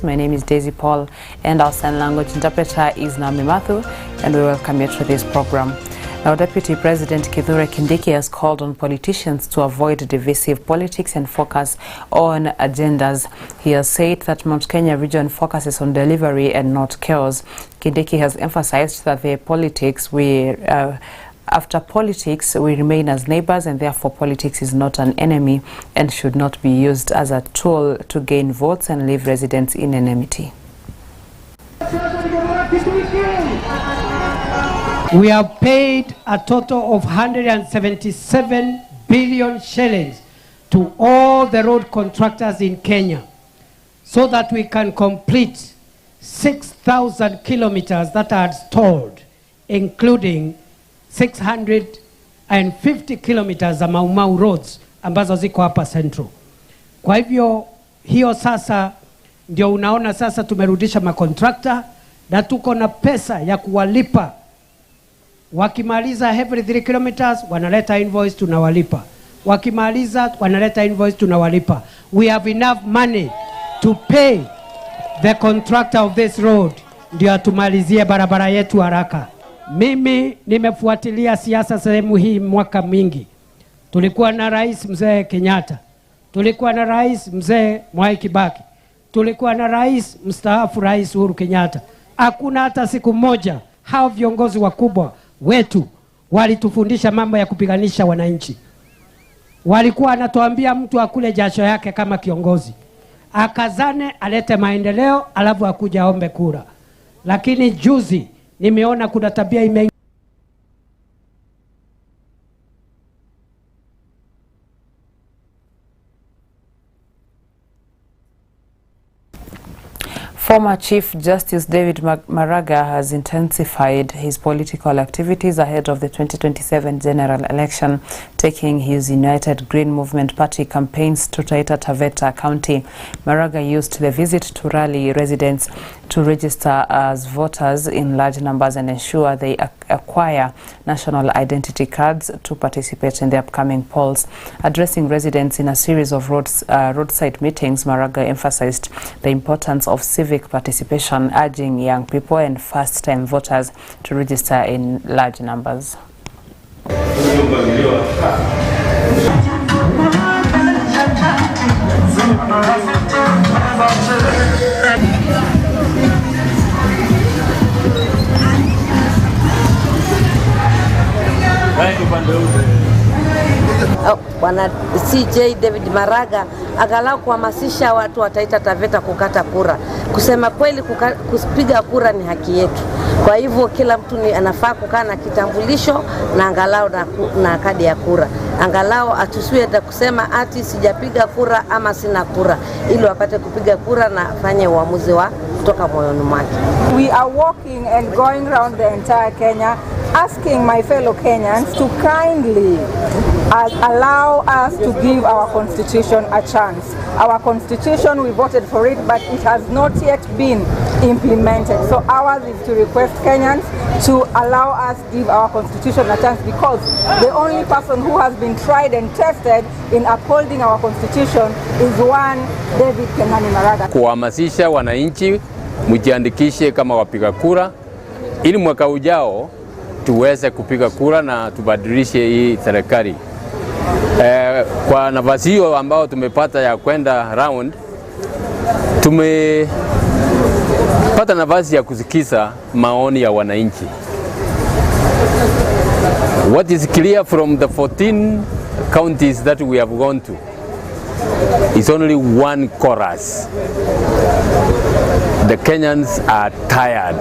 My name is Daisy Paul and our sign language interpreter is Naomi Matthew, and we welcome you to this program. Now, Deputy President Kithure Kindiki has called on politicians to avoid divisive politics and focus on agendas. He has said that Mount Kenya region focuses on delivery and not chaos. Kindiki has emphasized that after politics, we remain as neighbors, and therefore politics is not an enemy and should not be used as a tool to gain votes and leave residents in enmity. We have paid a total of 177 billion shillings to all the road contractors in Kenya so that we can complete 6,000 kilometers that are stalled, including 650 kilometers za Mau roads ambazo ziko hapa Central. Kwa hivyo hiyo sasa ndio unaona sasa tumerudisha makontrakta na tuko na pesa ya kuwalipa. Wakimaliza every 3 kilometers wanaleta invoice tunawalipa. Wakimaliza wanaleta invoice tunawalipa. We have enough money to pay the contractor of this road ndio atumalizie barabara yetu haraka. Mimi nimefuatilia siasa sehemu hii mwaka mingi. Tulikuwa na rais mzee Kenyatta. Tulikuwa na rais mzee Mwai Kibaki. Tulikuwa na rais mstaafu rais Uhuru Kenyatta. Hakuna hata siku moja hao viongozi wakubwa wetu walitufundisha mambo ya kupiganisha wananchi. Walikuwa anatuambia mtu akule jasho yake kama kiongozi, akazane alete maendeleo alafu akuja ombe kura. Lakini juzi nimeona kuna tabia ime Former Chief Justice David Maraga has intensified his political activities ahead of the 2027 general election, taking his United Green Movement Party campaigns to Taita Taveta County. Maraga used the visit to rally residents to register as voters in large numbers and ensure they acquire national identity cards to participate in the upcoming polls. Addressing residents in a series of roadside meetings, Maraga emphasized the importance of civic participation, urging young people and first-time voters to register in large numbers. Bwana CJ David Maraga angalau kuhamasisha watu wa Taita Taveta kukata kura. Kusema kweli, kupiga kura ni haki yetu. Kwa hivyo kila mtu anafaa kukaa na kitambulisho na angalau na kadi ya kura. Angalau atusiwe kusema ati sijapiga kura ama sina kura, ili wapate kupiga kura na afanye uamuzi wa kutoka moyoni mwake. We are walking and going around the entire Kenya, asking my fellow Kenyans to kindly allow us to give our constitution a chance. Our constitution, we voted for it, but it has not yet been implemented. So ours is to request Kenyans to allow us give our constitution a chance, because the only person who has been tried and tested in upholding our constitution is one David Kenani Maraga. Kuhamasisha wananchi mjiandikishe kama wapiga kura ili mwaka ujao tuweze kupiga kura na tubadilishe hii serikali. Kwa nafasi hiyo ambao tumepata ya kwenda round, tumepata nafasi ya kusikiza maoni ya wananchi. What is clear from the 14 counties that we have gone to is only one chorus. The Kenyans are tired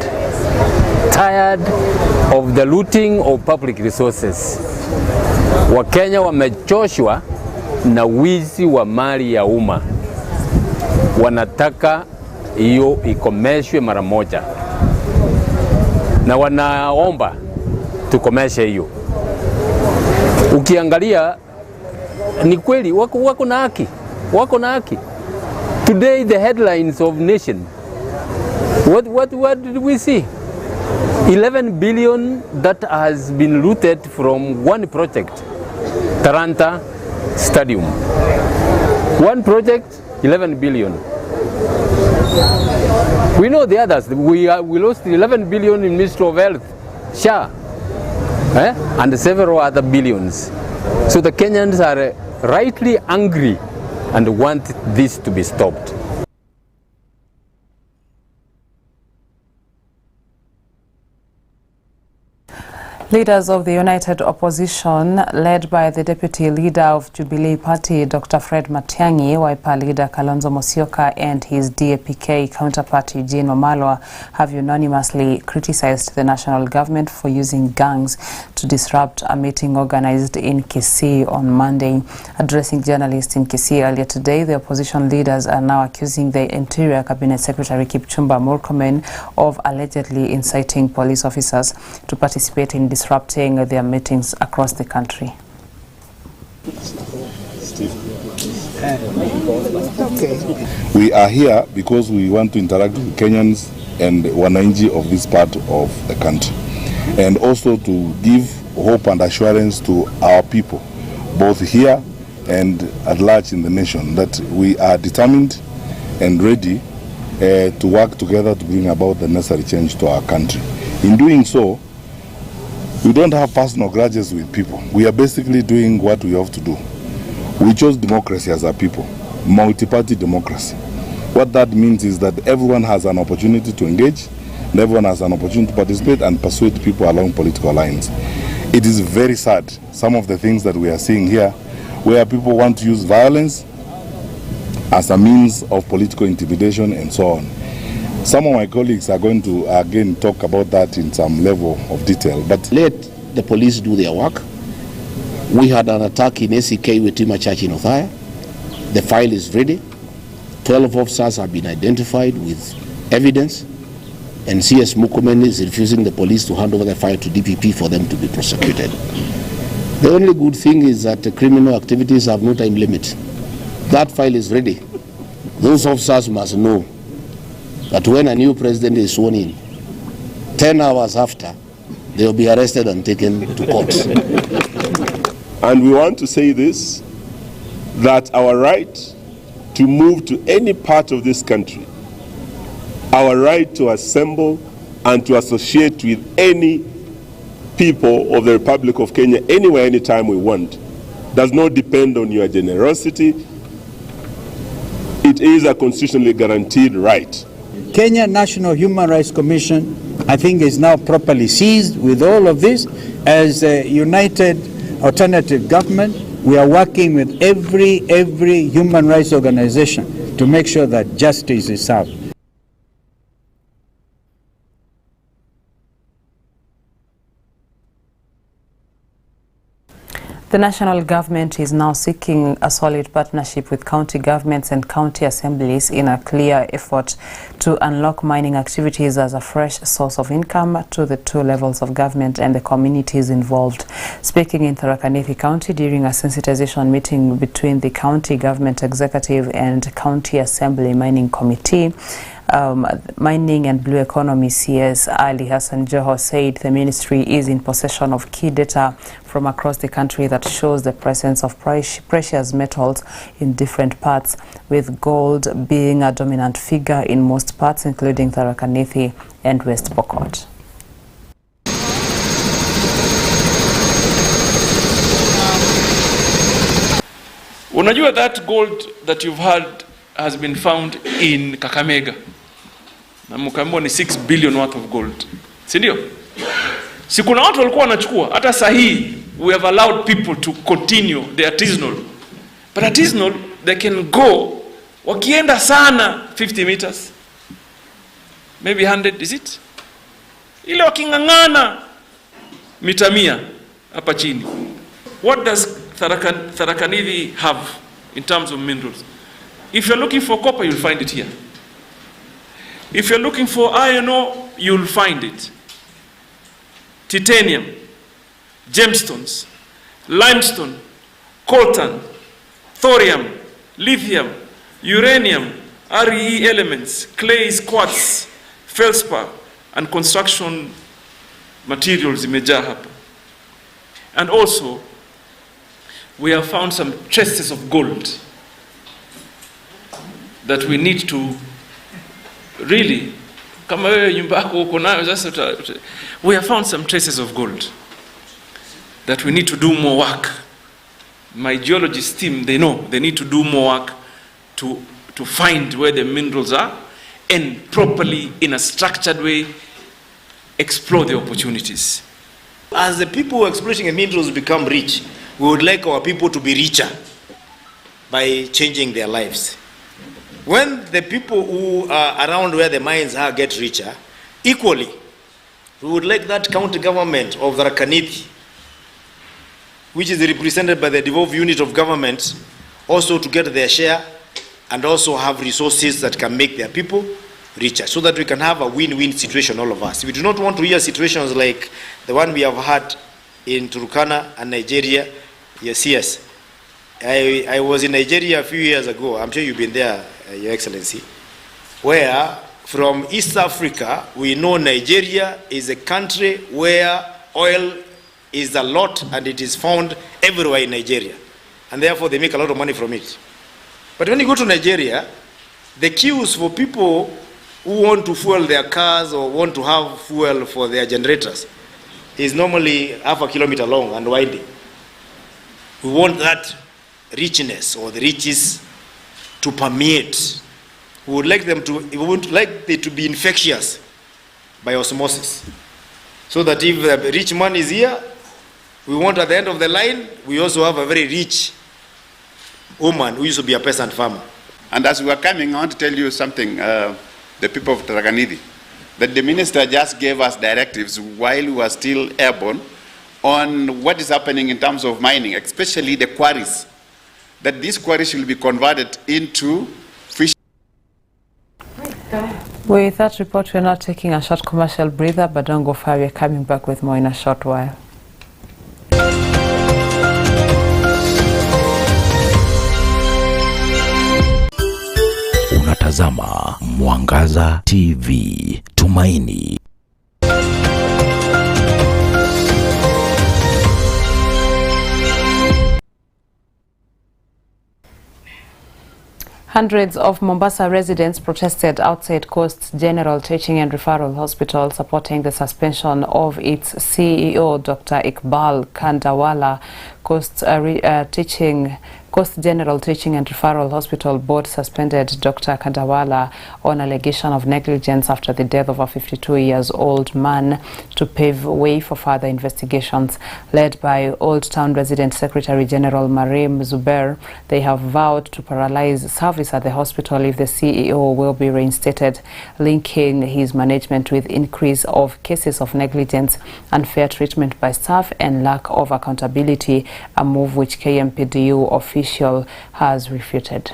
of the looting of public resources. Wakenya wamechoshwa na wizi wa mali ya umma. Wanataka hiyo ikomeshwe mara moja, na wanaomba tukomeshe hiyo. Ukiangalia ni kweli wako na haki. Today the headlines of Nation, what did we see? 11 billion that has been looted from one project, Taranta Stadium. One project, 11 billion. We know the others. We lost 11 billion in Ministry of Health, SHA, and several other billions. So the Kenyans are rightly angry and want this to be stopped. Leaders of the United Opposition, led by the Deputy Leader of Jubilee Party, Dr. Fred Matiang'i, Wiper Leader Kalonzo Musyoka, and his DAP-K counterpart Eugene Wamalwa, have unanimously criticized the national government for using gangs to disrupt a meeting organized in Kisii on Monday. Addressing journalists in Kisii earlier today, the opposition leaders are now accusing the Interior Cabinet Secretary Kipchumba Murkomen of allegedly inciting police officers to participate in disrupting their meetings across the country. We are here because we want to interact with Kenyans and wananchi of this part of the country, and also to give hope and assurance to our people, both here and at large in the nation, that we are determined and ready to work together to bring about the necessary change to our country. In doing so, we don't have personal grudges with people. We are basically doing what we have to do. We chose democracy as a people, multi-party democracy. What that means is that everyone has an opportunity to engage, and everyone has an opportunity to participate and persuade people along political lines. It is very sad, some of the things that we are seeing here, where people want to use violence as a means of political intimidation and so on. Some of my colleagues are going to again talk about that in some level of detail. But let the police do their work. We had an attack in SEK with Tima Church in Othaya. The file is ready. 12 officers have been identified with evidence, and CS Murkomen is refusing the police to hand over the file to DPP for them to be prosecuted. The only good thing is that the criminal activities have no time limit. That file is ready. Those officers must know that when a new president is sworn in, 10 hours after, they will be arrested and taken to court. And we want to say this, that our right to move to any part of this country, our right to assemble and to associate with any people of the Republic of Kenya anywhere, anytime we want, does not depend on your generosity. It is a constitutionally guaranteed right. Kenya National Human Rights Commission, I think, is now properly seized with all of this. As a united alternative government, we are working with every human rights organization to make sure that justice is served. The national government is now seeking a solid partnership with county governments and county assemblies in a clear effort to unlock mining activities as a fresh source of income to the two levels of government and the communities involved. Speaking in Tharaka Nithi County during a sensitization meeting between the county government executive and county assembly mining committee, Mining and Blue Economy CS Ali Hassan Joho said the ministry is in possession of key data from across the country that shows the presence of precious metals in different parts, with gold being a dominant figure in most parts, including Tharaka Nithi and West Pokot. Unajua that gold that you've heard has been found in Kakamega. Na mkaambiwa ni 6 billion worth of gold. Si ndio? Si kuna watu walikuwa wanachukua. Hata sahi we have allowed people to continue the artisanal. But artisanal, they can go wakienda sana 50 meters. Maybe 100, is it? Ile wakingangana mita 100 hapa chini. What does Tharaka Nithi have in terms of minerals? If you're looking for copper, you'll find it here. If you're looking for iron ore, you'll find it. Titanium, gemstones, limestone, coltan, thorium, lithium, uranium, REE elements, clays, quartz, feldspar, and construction materials imejaa hapa. And also, we have found some traces of gold that we need to really, kama wewe nyumba yako uko nayo sasa, we have found some traces of gold that we need to do more work. My geologist team, they know they need to do more work to find where the minerals are and properly, in a structured way, explore the opportunities. As the people exploiting the minerals become rich, we would like our people to be richer by changing their lives. When the people who are around where the mines are get richer, equally, we would like that county government of the Rakanithi, which is represented by the devolved unit of government, also to get their share and also have resources that can make their people richer, so that we can have a win-win situation, all of us. We do not want to hear situations like the one we have had in Turkana and Nigeria. Yes. I was in Nigeria a few years ago. I'm sure you've been there, Your Excellency, where from East Africa, we know Nigeria is a country where oil is a lot and it is found everywhere in Nigeria. And therefore, they make a lot of money from it. But when you go to Nigeria, the queues for people who want to fuel their cars or want to have fuel for their generators is normally half a kilometer long and winding. We want that richness or the riches to permeate. We would like it to be infectious by osmosis. So that if the rich man is here, we want at the end of the line, we also have a very rich woman who used to be a peasant farmer. And as we are coming, I want to tell you something, the people of Tarakanidi, that the minister just gave us directives while we were still airborne on what is happening in terms of mining, especially the quarries, that these quarries will be converted into fish. With that report, we're now taking a short commercial breather, but don't go far. We're coming back with more in a short while. Unatazama Mwangaza TV, Tumaini. Hundreds of Mombasa residents protested outside Coast General Teaching and Referral Hospital supporting the suspension of its CEO, Dr. Iqbal Kandawala. Coast General Teaching and Referral Hospital Board suspended Dr. Kandawala on allegation of negligence after the death of a 52-year-old man to pave way for further investigations. Led by Old Town Resident Secretary General Marim Zuber, they have vowed to paralyze service at the hospital if the CEO will be reinstated, linking his management with increase of cases of negligence, unfair treatment by staff and lack of accountability, a move which KMPDU official has refuted.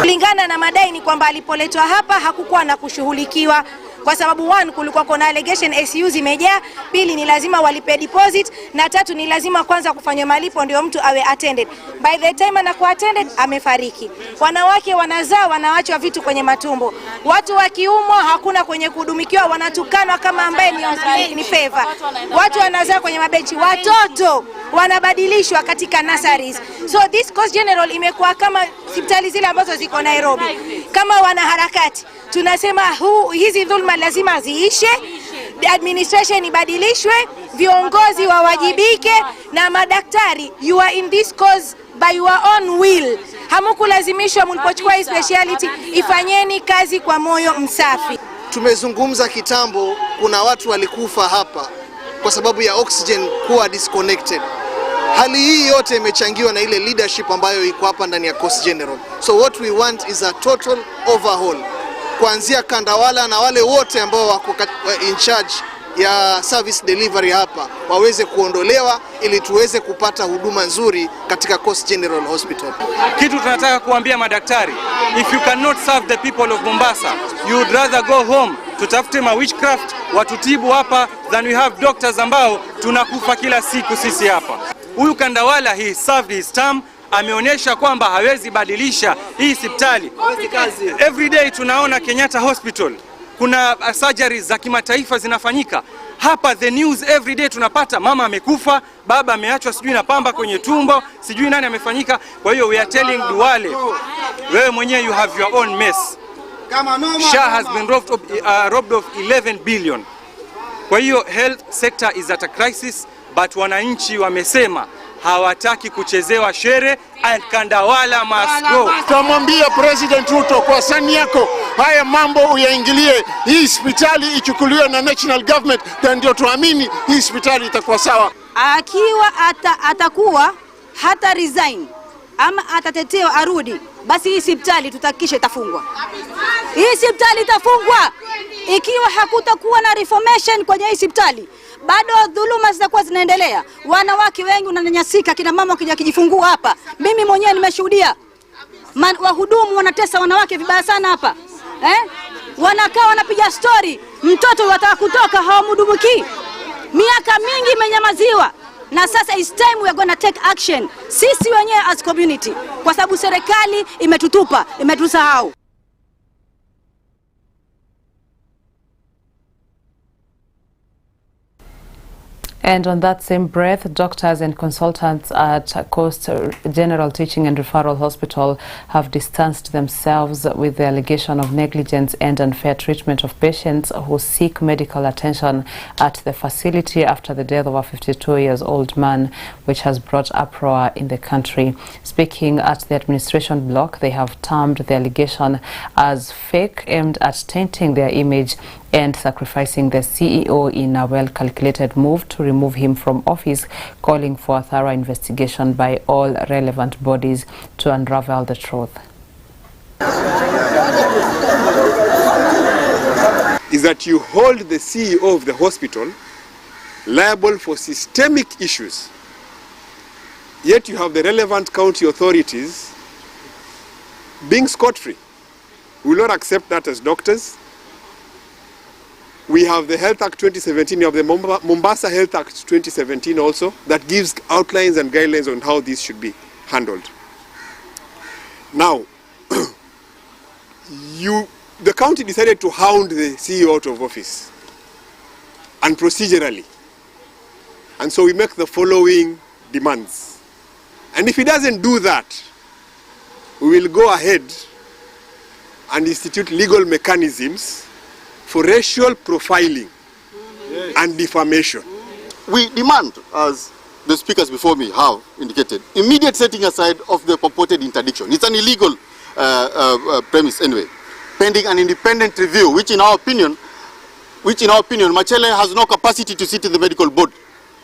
Kulingana na madai ni kwamba alipoletwa hapa hakukuwa na kushughulikiwa kwa sababu one, kulikuwa kuna allegation SU zimejaa, pili ni lazima walipe deposit, na tatu ni lazima kwanza kufanywa malipo ndio mtu awe attended. By the time anakuwa attended amefariki. Wanawake wanazaa, wanaachwa vitu kwenye matumbo. Watu wakiumwa hakuna kwenye kuhudumikiwa, wanatukanwa kama ambaye ni favor. Watu wanazaa kwenye mabenchi, watoto wanabadilishwa katika nurseries. So this Coast General imekuwa kama hospitali zile ambazo ziko Nairobi. Kama wanaharakati tunasema hizi dhulma lazima ziishe, administration ibadilishwe, viongozi wawajibike, na madaktari, you are in this cause by your own will. Hamukulazimishwa, mlipochukua hii speciality, ifanyeni kazi kwa moyo msafi. Tumezungumza kitambo, kuna watu walikufa hapa kwa sababu ya oxygen kuwa disconnected. Hali hii yote imechangiwa na ile leadership ambayo iko hapa ndani ya Coast General. So what we want is a total overhaul. Kuanzia Kandawala na wale wote ambao wako in charge ya service delivery hapa waweze kuondolewa ili tuweze kupata huduma nzuri katika Coast General Hospital. Kitu tunataka kuambia madaktari, if you cannot serve the people of Mombasa, you would rather go home. Tutafute ma witchcraft watutibu hapa than we have doctors ambao tunakufa kila siku sisi hapa. Huyu Kandawala, he served his term, ameonyesha kwamba hawezi badilisha hii hospitali. Every day tunaona Kenyatta Hospital kuna surgeries za kimataifa zinafanyika. Hapa the news every day tunapata mama amekufa, baba ameachwa sijui na pamba kwenye tumbo, sijui nani amefanyika. Kwa hiyo we are telling Duale, wewe mwenyewe you have your own mess. SHA has been robbed of 11 billion. Kwa hiyo health sector is at a crisis, but wananchi wamesema hawataki kuchezewa shere and Kandawala must go. Tamwambia President Ruto, kwa sani yako haya mambo uyaingilie, hii hospitali ichukuliwe na national government, ndio tuamini hii hospitali itakuwa sawa. Akiwa atakuwa hata resign ama atatetewa arudi, basi hii hospitali tutahakikisha itafungwa. Hii hospitali itafungwa. Ikiwa hakutakuwa na reformation kwenye hii hospitali, bado dhuluma zitakuwa zinaendelea. Wanawake wengi wananyanyasika, kina mama wakija kujifungua hapa. Mimi mwenyewe nimeshuhudia. Wahudumu wanatesa wanawake vibaya sana hapa. Wanakaa wanapiga story, mtoto wataka kutoka hawamhudumuki. Miaka mingi imenyamaziwa. Na sasa it's time we are going to take action. Sisi wenyewe as community, kwa sababu serikali imetutupa, imetusahau. And on that same breath, doctors and consultants at Coast General Teaching and Referral Hospital have distanced themselves with the allegation of negligence and unfair treatment of patients who seek medical attention at the facility after the death of a 52-year-old man, which has brought uproar in the country. Speaking at the administration block, they have termed the allegation as fake, aimed at tainting their image and sacrificing the CEO in a well-calculated move to remove him from office, calling for a thorough investigation by all relevant bodies to unravel the truth. Is that you hold the CEO of the hospital liable for systemic issues, yet you have the relevant county authorities being scot-free. We will not accept that as doctors. We have the Health Act 2017, we have the Mombasa Health Act 2017 also, that gives outlines and guidelines on how this should be handled. Now, the county decided to hound the CEO out of office, and procedurally. And so we make the following demands. And if he doesn't do that, we will go ahead and institute legal mechanisms for racial profiling and defamation. We demand, as the speakers before me have indicated, immediate setting aside of the purported interdiction. It's an illegal premise anyway, pending an independent review, which in our opinion, Machele has no capacity to sit in the medical board.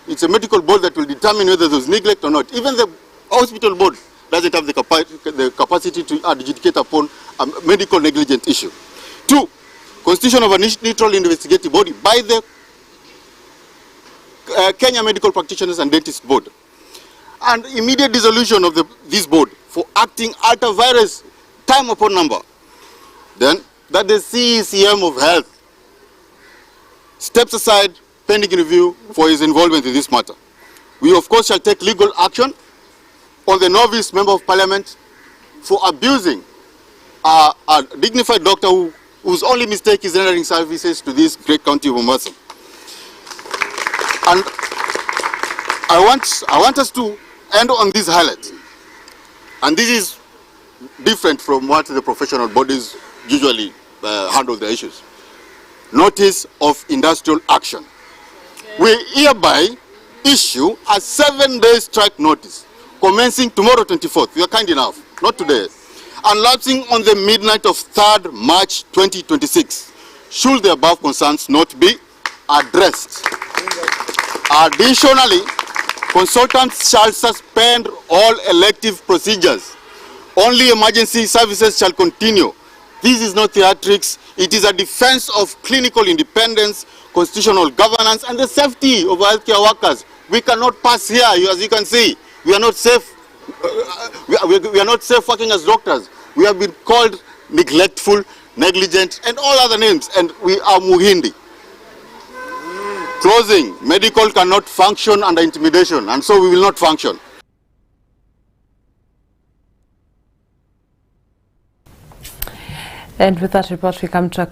It's a medical board that will determine whether there's neglect or not. Even the hospital board doesn't have the capacity to adjudicate upon a medical negligence issue. 2, constitution of a neutral investigative body by the Kenya Medical Practitioners and Dentists Board, and immediate dissolution of this board for acting at a virus time upon number. Then that the CECM of Health steps aside pending review for his involvement in this matter. We of course shall take legal action on the novice member of parliament for abusing a dignified doctor whose only mistake is rendering services to this great county of Mombasa. And I want us to end on this highlight. And this is different from what the professional bodies usually handle their issues. Notice of industrial action. We hereby issue a 7-day strike notice commencing tomorrow 24th. You are kind enough, not today. And lapsing on the midnight of 3rd March 2026, should the above concerns not be addressed. Additionally, consultants shall suspend all elective procedures. Only emergency services shall continue. This is not theatrics. It is a defense of clinical independence, constitutional governance, and the safety of healthcare workers. We cannot pass here, as you can see. We are not safe. We are not safe working as doctors. We have been called neglectful, negligent, and all other names, and we are Muhindi. Closing, medical cannot function under intimidation, and so we will not function. And with that report, we come to